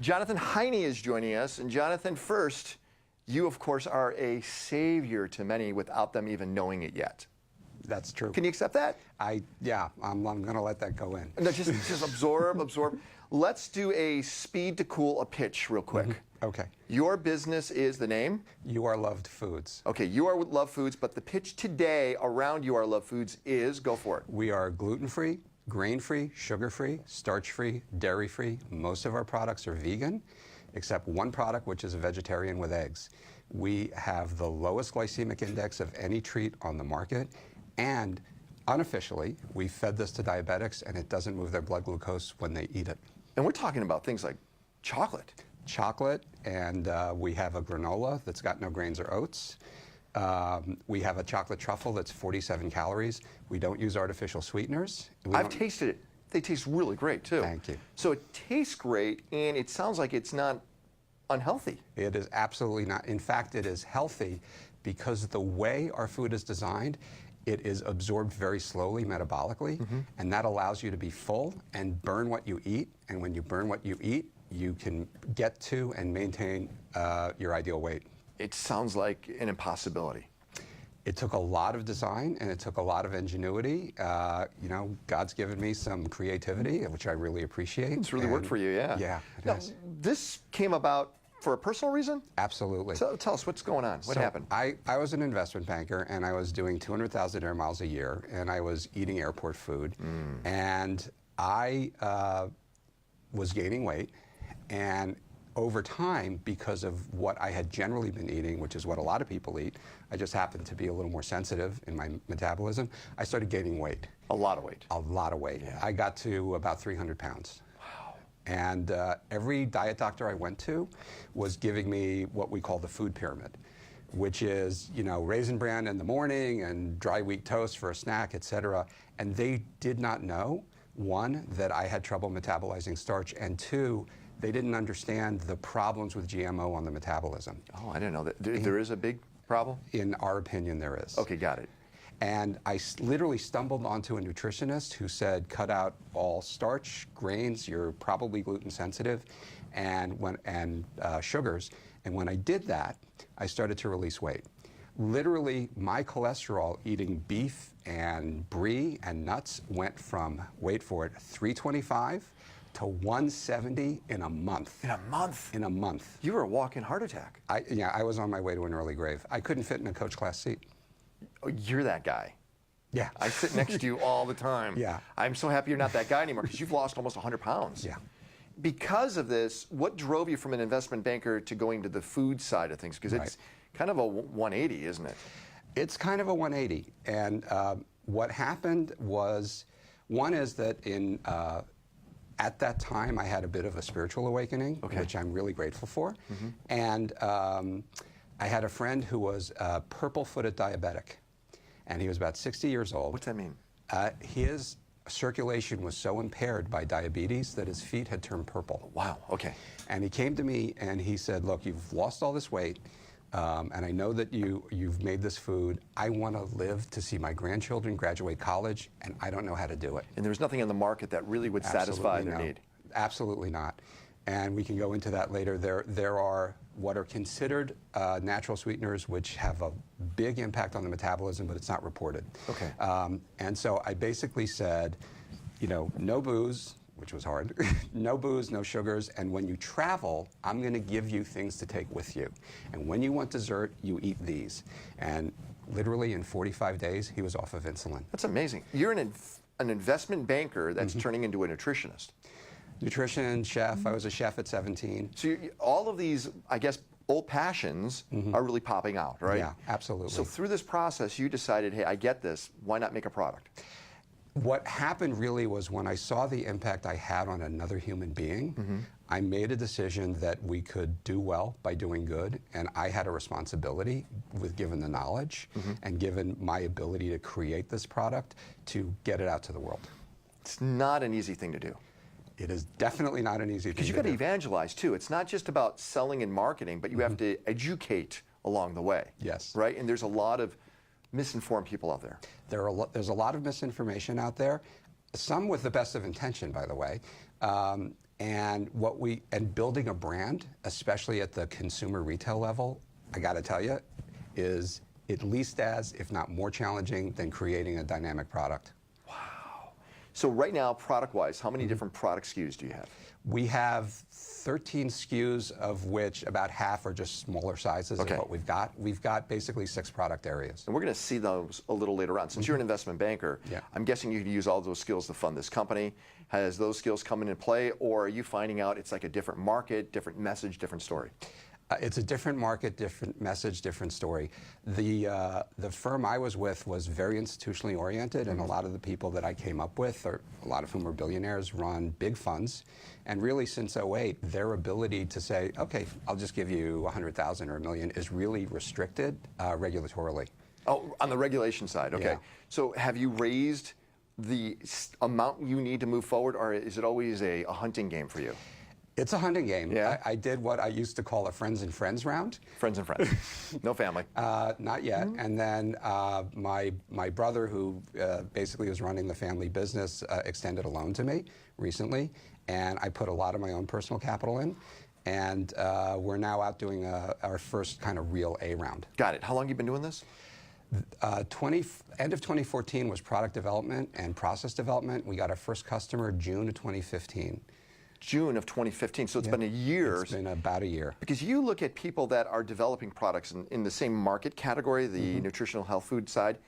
Jonathan Heine is joining us. And Jonathan, first, you, of course, are a savior to many without them even knowing it yet. That's true. Can you accept that? Yeah, I'm going to let that go in. No, just absorb. Let's do a speed to cool a pitch real quick. Okay. Your business is the name? You Are Loved Foods. Okay, You Are Loved Foods, but the pitch today around You Are Loved Foods is, go for it. We are gluten-free, grain-free, sugar-free, starch-free, dairy-free. Most of our products are vegan, except one product, which is a vegetarian with eggs. We have the lowest glycemic index of any treat on the market, and unofficially, we fed this to diabetics, and it doesn't move their blood glucose when they eat it. And we're talking about things like chocolate. Chocolate, and we have a granola that's got no grains or oats. We have a chocolate truffle that's 47 calories. We don't use artificial sweeteners. I've tasted it. They taste really great, too. Thank you. So it tastes great, and it sounds like it's not unhealthy. It is absolutely not. In fact, it is healthy because the way our food is designed, it is absorbed very slowly metabolically, and that allows you to be full and burn what you eat. And when you burn what you eat, you can get to and maintain your ideal weight. It sounds like an impossibility. It took a lot of design and it took a lot of ingenuity. You know, God's given me some creativity, which I really appreciate. It's really worked for you, yeah. Yeah, it now, has. This came about for a personal reason? Absolutely. So tell us what's going on. What happened? I was an investment banker, and I was doing 200,000 air miles a year, and I was eating airport food, and I was gaining weight, and over time, because of what I had generally been eating, which is what a lot of people eat, I just happened to be a little more sensitive in my metabolism, I started gaining weight. A lot of weight. A lot of weight. Yeah. I got to about 300 pounds. And every diet doctor I went to was giving me what we call the food pyramid, which is, you know, raisin bran in the morning and dry wheat toast for a snack, et cetera. And they did not know, one, that I had trouble metabolizing starch, and two, they didn't understand the problems with GMO on the metabolism. Oh, I didn't know that. There is a big problem? In our opinion, there is. Okay, got it. And I literally stumbled onto a nutritionist who said, cut out all starch, grains, you're probably gluten sensitive, and sugars. And when I did that, I started to release weight. Literally, my cholesterol eating beef and brie and nuts went from, wait for it, 325 to 170 in a month. In a month? In a month. You were a walk-in heart attack. I was on my way to an early grave. I couldn't fit in a coach class seat. Oh, you're that guy. Yeah. I sit next to you all the time. Yeah. I'm so happy you're not that guy anymore because you've lost almost 100 pounds. Yeah. Because of this, what drove you from an investment banker to going to the food side of things? Because it's kind of a 180, isn't it? It's kind of a 180. And what happened was, one is that at that time I had a bit of a spiritual awakening, which I'm really grateful for. And I had a friend who was a purple-footed diabetic, and he was about 60 years old. What's that mean? His circulation was so impaired by diabetes that his feet had turned purple. Wow, okay. And he came to me and he said, look, you've lost all this weight, and I know that you've made this food. I want to live to see my grandchildren graduate college, and I don't know how to do it. And there's nothing in the market that really would satisfy their need? Absolutely not. And we can go into that later. There are what are considered natural sweeteners, which have a big impact on the metabolism, but it's not reported. Okay. And so I basically said, you know, no booze, which was hard, no booze, no sugars, and when you travel, I'm going to give you things to take with you. And when you want dessert, you eat these. And literally in 45 days, he was off of insulin. That's amazing. You're an investment banker that's turning into a nutritionist. Nutrition, chef. I was a chef at 17. So all of these, I guess, old passions are really popping out, right? Yeah, absolutely. So through this process, you decided, hey, I get this. Why not make a product? What happened really was when I saw the impact I had on another human being, I made a decision that we could do well by doing good, and I had a responsibility with given the knowledge and given my ability to create this product to get it out to the world. It's not an easy thing to do. It is definitely not an easy thing to do. Because you've got to evangelize, too. It's not just about selling and marketing, but you have to educate along the way. Yes. Right? And there's a lot of misinformed people out there. There's a lot of misinformation out there, some with the best of intention, by the way. And building a brand, especially at the consumer retail level, I got to tell you, is at least as, if not more challenging than creating a dynamic product. Wow. So right now, product-wise, how many different product SKUs do you have? We have 13 SKUs, of which about half are just smaller sizes of what we've got. We've got basically 6 product areas. And we're going to see those a little later on. Since you're an investment banker, I'm guessing you could use all those skills to fund this company. Has those skills come into play, or are you finding out it's like a different market, different message, different story? It's a different market, different message, different story. The firm I was with was very institutionally oriented, and a lot of the people that I came up with, or a lot of whom are billionaires, run big funds. And really, since '08, their ability to say, okay, I'll just give you 100,000 or $1 million is really restricted regulatorily. Oh, on the regulation side, okay. Yeah. So have you raised the amount you need to move forward, or is it always a hunting game for you? It's a hunting game. Yeah. I did what I used to call a friends and friends round. Friends and friends. No family. Not yet. And then my brother, who basically was running the family business, extended a loan to me recently, and I put a lot of my own personal capital in. And we're now out doing our first kind of real A round. Got it. How long have you been doing this? End of 2014 was product development and process development. We got our first customer June of 2015. June of 2015, so it's been a year. It's been about a year. Because you look at people that are developing products in the same market category, the nutritional health food side,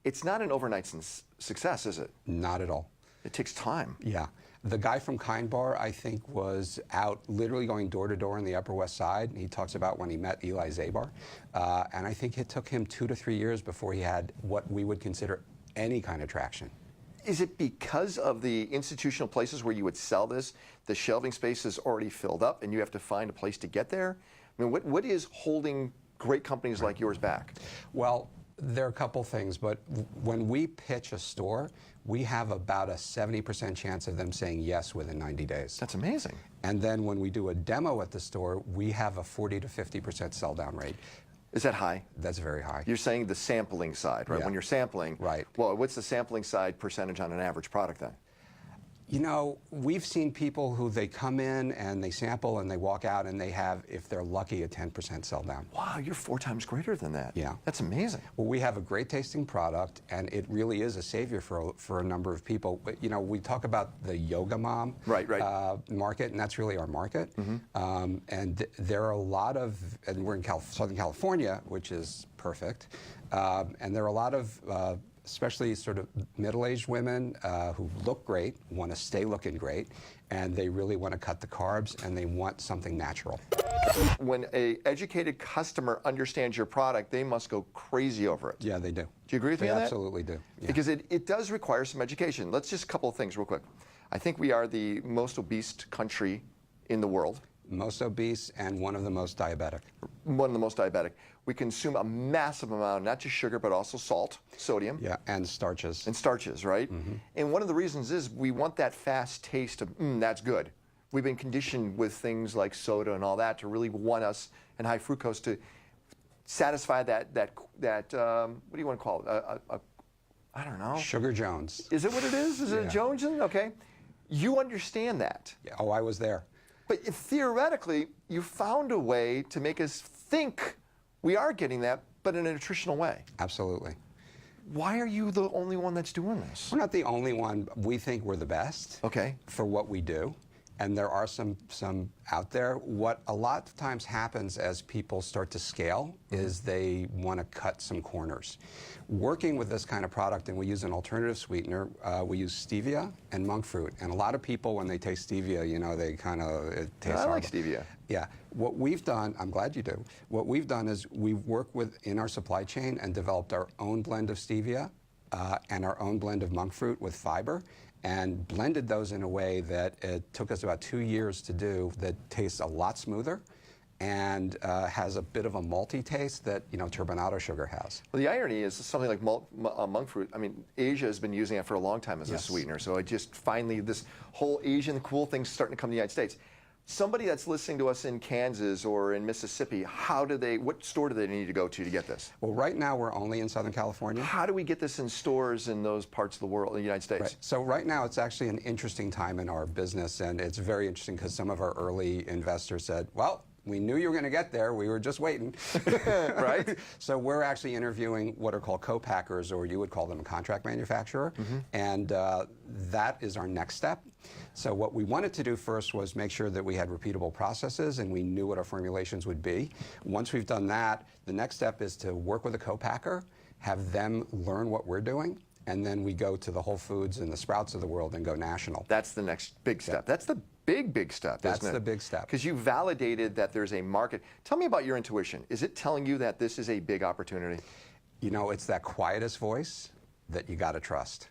it's not an overnight success, is it? Not at all. It takes time. Yeah. The guy from Kind Bar, I think, was out literally going door to door in the Upper West Side. He talks about when he met Eli Zabar. And I think it took him 2 to 3 years before he had what we would consider any kind of traction. Is it because of the institutional places where you would sell this, the shelving space is already filled up and you have to find a place to get there? I mean, what is holding great companies like yours back? Well, there are a couple things, but when we pitch a store, we have about a 70% chance of them saying yes within 90 days. That's amazing. And then when we do a demo at the store, we have a 40 to 50% sell down rate. Is that high? That's very high. You're saying the sampling side, right? Yeah. When you're sampling, right. Well, what's the sampling side percentage on an average product then? You know, we've seen people who they come in and they sample and they walk out and they have, if they're lucky, a 10% sell down. Wow, you're 4 times greater than that. Yeah. That's amazing. Well, we have a great tasting product, and it really is a savior for a number of people. But, you know, we talk about the yoga mom market, and that's really our market. And there are a lot of, and we're in Southern California, which is perfect, and there are a lot of especially sort of middle-aged women who look great, want to stay looking great, and they really want to cut the carbs, and they want something natural. When an educated customer understands your product, they must go crazy over it. Yeah, they do. Do you agree with me on that? Absolutely do. Yeah. Because it does require some education. Let's just a couple of things real quick. I think we are the most obese country in the world. Most obese and one of the most diabetic. One of the most diabetic. We consume a massive amount, not just sugar, but also salt, sodium. Yeah, and starches. And starches, right? And one of the reasons is we want that fast taste of, that's good. We've been conditioned with things like soda and all that to really want us, and high fructose, to satisfy that what do you want to call it? I don't know. Sugar Jones. Is it what it is? Is it a Joneson? Okay. You understand that. Yeah. Oh, I was there. But if theoretically, you found a way to make us think we are getting that, but in a nutritional way. Absolutely. Why are you the only one that's doing this? We're not the only one. We think we're the best for what we do. And there are some out there. What a lot of times happens as people start to scale is they want to cut some corners. Working with this kind of product, and we use an alternative sweetener, we use stevia and monk fruit. And a lot of people, when they taste stevia, you know, they kind of, it tastes I horrible. like stevia. Yeah. What we've done, I'm glad you do, what we've done is we've worked in our supply chain and developed our own blend of stevia and our own blend of monk fruit with fiber, and blended those in a way that it took us about 2 years to do, that tastes a lot smoother and has a bit of a malty taste that, you know, turbinado sugar has. Well, the irony is something like monk fruit. I mean, Asia has been using it for a long time as a sweetener. So it just finally, this whole Asian cool thing's starting to come to the United States. Somebody that's listening to us in Kansas or in Mississippi, what store do they need to go to get this? Well, right now we're only in Southern California. How do we get this in stores in those parts of the world, in the United States? Right. So right now it's actually an interesting time in our business, and it's very interesting because some of our early investors said, well, we knew you were going to get there. We were just waiting. Right? So we're actually interviewing what are called co-packers, or you would call them a contract manufacturer. And that is our next step. So what we wanted to do first was make sure that we had repeatable processes and we knew what our formulations would be. Once we've done that, the next step is to work with a co-packer, have them learn what we're doing, and then we go to the Whole Foods and the Sprouts of the world and go national. That's the next big step. That's the big step, That's isn't it? the big step. Because you validated that there's a market. Tell me about your intuition. Is it telling you that this is a big opportunity? You know, it's that quietest voice that you got to trust.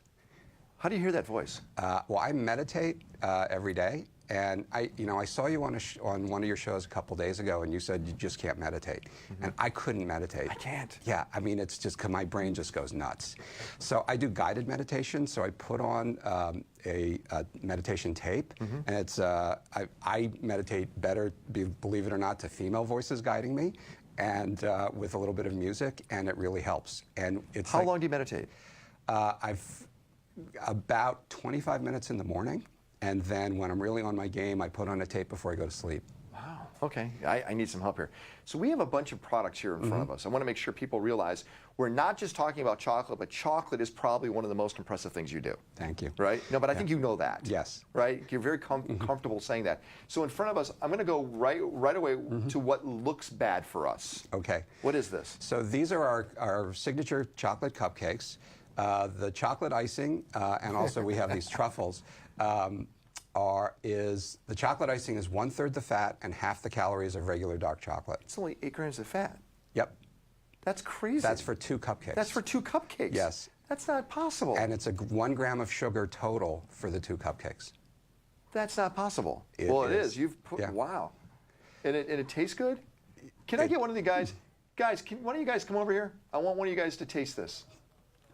How do you hear that voice? Well, I meditate every day, and I saw you on one of your shows a couple days ago, and you said you just can't meditate, and I couldn't meditate. I can't. Yeah, I mean, it's just 'cause my brain just goes nuts. So I do guided meditation. So I put on a meditation tape, and it's I meditate better, believe it or not, to female voices guiding me, and with a little bit of music, and it really helps. And it's How long do you meditate? I've about 25 minutes in the morning, and then when I'm really on my game, I put on a tape before I go to sleep. Wow. Okay. I need some help here. So we have a bunch of products here in front of us. I want to make sure people realize we're not just talking about chocolate, but chocolate is probably one of the most impressive things you do. Thank you. Right? No, but I think you know that. Yes. Right? You're very comfortable saying that. So in front of us, I'm going to go right away to what looks bad for us. Okay. What is this? So these are our signature chocolate cupcakes. The chocolate icing, and also we have these truffles, the chocolate icing is 1/3 the fat and half the calories of regular dark chocolate. It's only 8 grams of fat. Yep. That's crazy. That's for 2 cupcakes. That's for 2 cupcakes. Yes. That's not possible. And it's 1 gram of sugar total for the 2 cupcakes. That's not possible. It Well, it is. is. You've put, Yeah. wow. And it tastes good? Can I get one of the guys? Guys, can one of you guys come over here? I want one of you guys to taste this.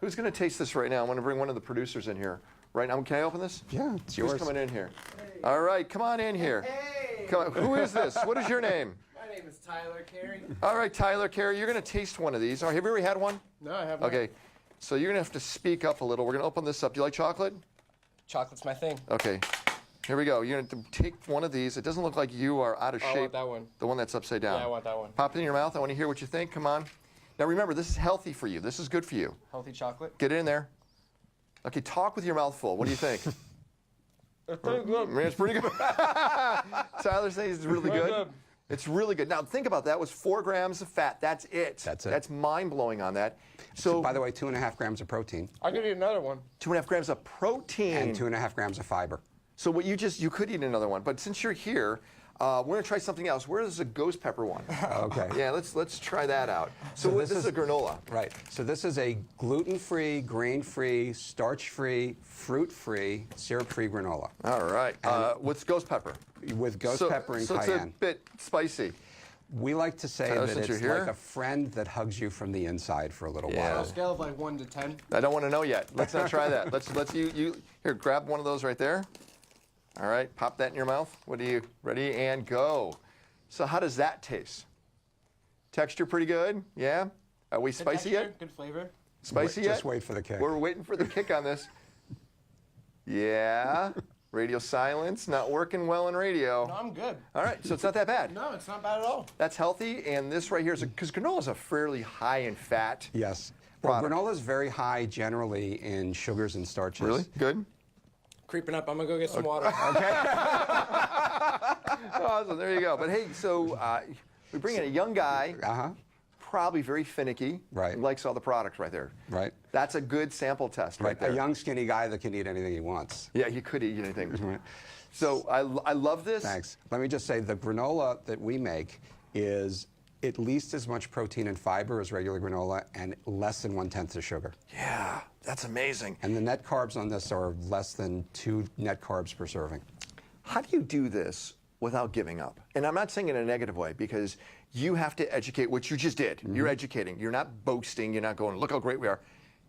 Who's going to taste this right now? I'm going to bring one of the producers in here right now. Can I open this? Yeah, it's yours. Who's coming in here? Hey. All right, come on in here. Hey! Come on. Who is this? What is your name? My name is Tyler Carey. All right, Tyler Carey, you're going to taste one of these. All right, have you already had one? No, I haven't. Okay, so you're going to have to speak up a little. We're going to open this up. Do you like chocolate? Chocolate's my thing. Okay, here we go. You're going to take one of these. It doesn't look like you are out of shape. I want that one. The one that's upside down. Yeah, I want that one. Pop it in your mouth. I want to hear what you think. Come on. Now remember, this is healthy for you. This is good for you. Healthy chocolate. Get it in there. Okay, talk with your mouth full. What do you think? It's pretty good. Man, it's pretty good. Tyler says it's really Very good. good. It's really good. Now think about that. It was 4 grams of fat. That's it. That's it. That's mind-blowing on that. So, By the way, 2.5 grams of protein I could eat another one. 2.5 grams of protein. and 2.5 grams of fiber. So what you could eat another one. But since you're here, we're going to try something else. Where is the ghost pepper one? Okay. Yeah, let's try that out. So this is a granola. Right. So this is a gluten-free, grain-free, starch-free, fruit-free, syrup-free granola All right. With ghost pepper. with ghost pepper and so cayenne. it's a bit spicy. We like to say Tyler, that since it's you're here? like a friend that hugs you from the inside for a little Yeah. On while. a scale of like 1 to 10. I don't want to know yet. Let's not try that. Let's you here, grab one of those right there. All right, pop that in your mouth. What are you ready and go? So how does that taste? Texture pretty good? Yeah? Are we Good spicy texture, yet? Good flavor. Spicy Wait- yet? just wait for the kick. We're waiting for the kick on this. Yeah. Radio silence, not working well in radio. No, I'm good. All right, so it's not that bad. No, it's not bad at all. That's healthy, and this right here is because granola is a fairly high in fat. Yes. Well, Product. granola is very high generally in sugars and starches. Really? Good? Creeping up. I'm going to go get some water. Awesome, there you go. But hey, so we bring in a young guy, Uh-huh. probably very finicky. Right. Likes all the products right there. Right. That's a good sample test right there. A young, skinny guy that can eat anything he wants. Yeah, you could eat anything. Right. So I love this. Thanks. Let me just say the granola that we make is at least as much protein and fiber as regular granola and less than 1/10 of sugar. Yeah, that's amazing. And the net carbs on this are less than 2 net carbs per serving. How do you do this without giving up? And I'm not saying in a negative way because you have to educate, which you just did. You're educating. You're not boasting. You're not going, look how great we are.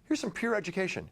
Here's some pure education.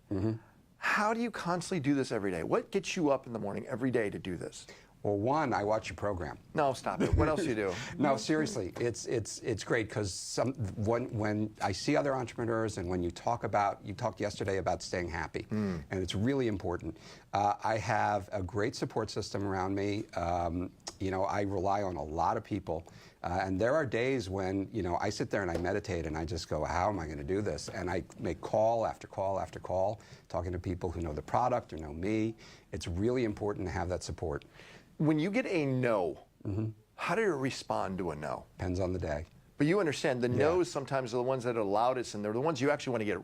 How do you constantly do this every day? What gets you up in the morning every day to do this? Well, one, I watch your program. No, stop it. What else do you do? No, seriously, it's great because when I see other entrepreneurs and when you talked yesterday about staying happy, and it's really important. I have a great support system around me. I rely on a lot of people, and there are days when I sit there and I meditate and I just go, how am I going to do this? And I make call after call after call, talking to people who know the product or know me. It's really important to have that support. When you get a no, how do you respond to a no? Depends on the day. But you understand the no's sometimes are the ones that are the loudest, and they're the ones you actually want to get.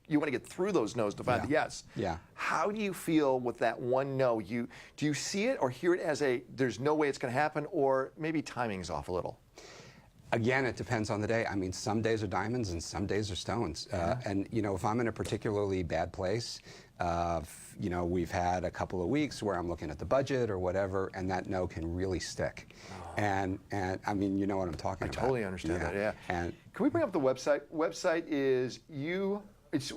You want to get through those no's to find the yes. Yeah. How do you feel with that one no? Do you see it or hear it as there's no way it's going to happen, or maybe timing's off a little? Again, it depends on the day. I mean, some days are diamonds and some days are stones. And if I'm in a particularly bad place, we've had a couple of weeks where I'm looking at the budget or whatever, and that no can really stick. And I mean, you know what I'm talking about. I totally understand that. Yeah. And can we bring up the website? Website is it's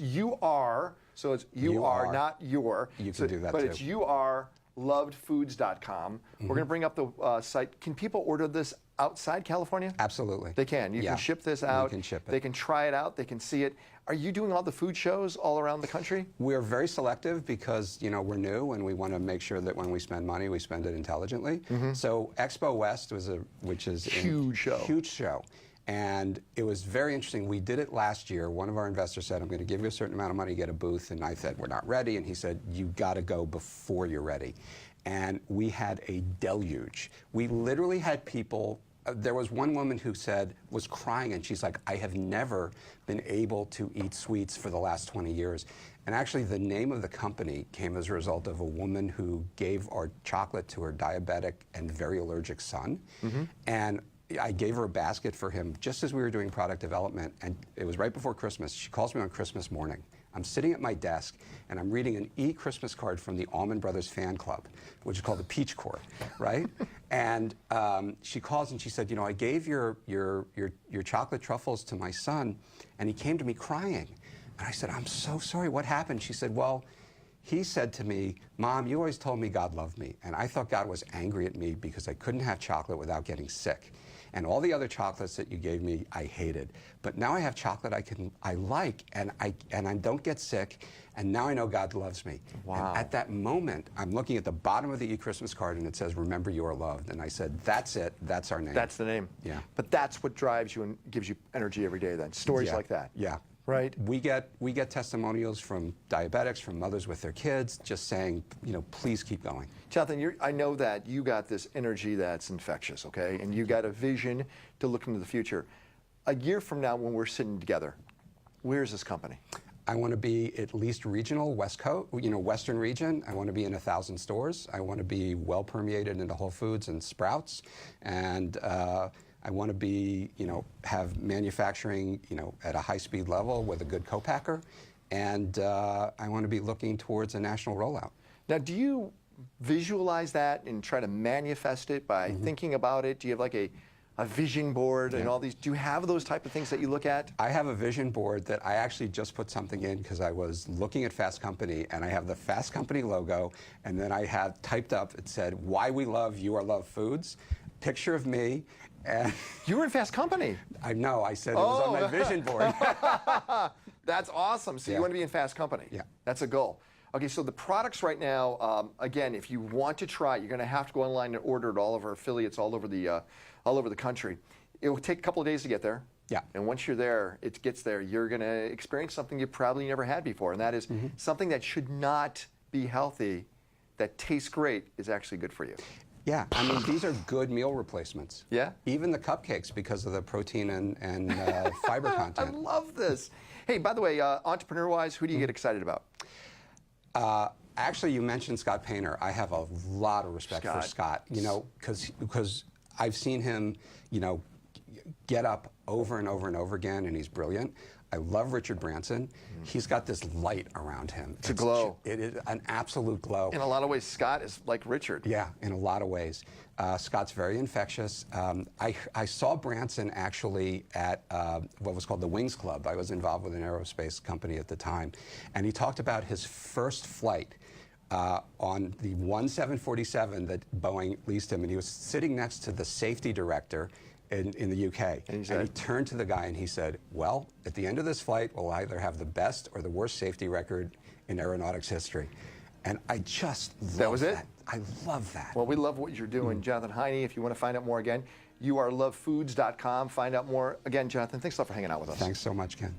you are. So it's you are, not your. You can do that but too. It's youarelovedfoods.com. We're going to bring up the site. Can people order this outside California? Absolutely. They can. You can ship this out. You can ship it. They can try it out. They can see it. Are you doing all the food shows all around the country? We're very selective because we're new and we want to make sure that when we spend money, we spend it intelligently. So Expo West which is huge show. And it was very interesting. We did it last year. One of our investors said, I'm going to give you a certain amount of money to get a booth. And I said, we're not ready. And he said, you got to go before you're ready. And we had a deluge. We literally had people. There was one woman who was crying, and she's like, I have never been able to eat sweets for the last 20 years. And actually, the name of the company came as a result of a woman who gave our chocolate to her diabetic and very allergic son. And I gave her a basket for him just as we were doing product development, and it was right before Christmas. She calls me on Christmas morning. I'm sitting at my desk, and I'm reading an e-Christmas card from the Allman Brothers fan club, which is called the Peach Corps, right? And she calls and she said, I gave your chocolate truffles to my son, and he came to me crying. And I said, I'm so sorry, what happened? She said, well, he said to me, Mom, you always told me God loved me. And I thought God was angry at me because I couldn't have chocolate without getting sick. And all the other chocolates that you gave me, I hated. But now I have chocolate I like, and I don't get sick, and now I know God loves me. Wow. And at that moment, I'm looking at the bottom of the e-Christmas card, and it says, remember you are loved. And I said, that's it, that's our name. That's the name. Yeah. But that's what drives you and gives you energy every day then, stories like that. Yeah. Right? We get testimonials from diabetics, from mothers with their kids, just saying, please keep going. Jonathan, I know that you got this energy that's infectious, okay? And you got a vision to look into the future. A year from now when we're sitting together, where's this company? I want to be at least regional, West Coast, Western region. I want to be in 1,000 stores. I want to be well permeated into Whole Foods and Sprouts. And I want to be, have manufacturing, at a high-speed level with a good co-packer, and I want to be looking towards a national rollout. Now, do you visualize that and try to manifest it by thinking about it? Do you have like a vision board and all these? Do you have those type of things that you look at? I have a vision board that I actually just put something in because I was looking at Fast Company, and I have the Fast Company logo, and then I have typed up, it said, why we love You Are Love Foods, picture of me. And you were in Fast Company. I know. I said it was on my vision board. That's awesome. So you want to be in Fast Company. Yeah. That's a goal. Okay, so the products right now, again, if you want to try it, you're going to have to go online and order at all of our affiliates all over the country. It will take a couple of days to get there. Yeah. And once you're there, it gets there, you're going to experience something you probably never had before, and that is something that should not be healthy, that tastes great, is actually good for you. Yeah, I mean, these are good meal replacements. Yeah? Even the cupcakes because of the protein and fiber content. I love this. Hey, by the way, entrepreneur-wise, who do you get excited about? Actually, you mentioned Scott Painter. I have a lot of respect for Scott, because I've seen him, get up over and over and over again, and he's brilliant. I love Richard Branson. He's got this light around him. It's a glow. It is an absolute glow. In a lot of ways, Scott is like Richard. Yeah, in a lot of ways. Scott's very infectious. I saw Branson actually at what was called the Wings Club. I was involved with an aerospace company at the time. And he talked about his first flight on the 747 that Boeing leased him, and he was sitting next to the safety director in the UK. And he turned to the guy and he said, well, at the end of this flight, we'll either have the best or the worst safety record in aeronautics history. And I just love That was it? I love that. Well, we love what you're doing, Jonathan Heine. If you want to find out more again, youarelovefoods.com. Find out more. Again, Jonathan, thanks a lot for hanging out with us. Thanks so much, Ken.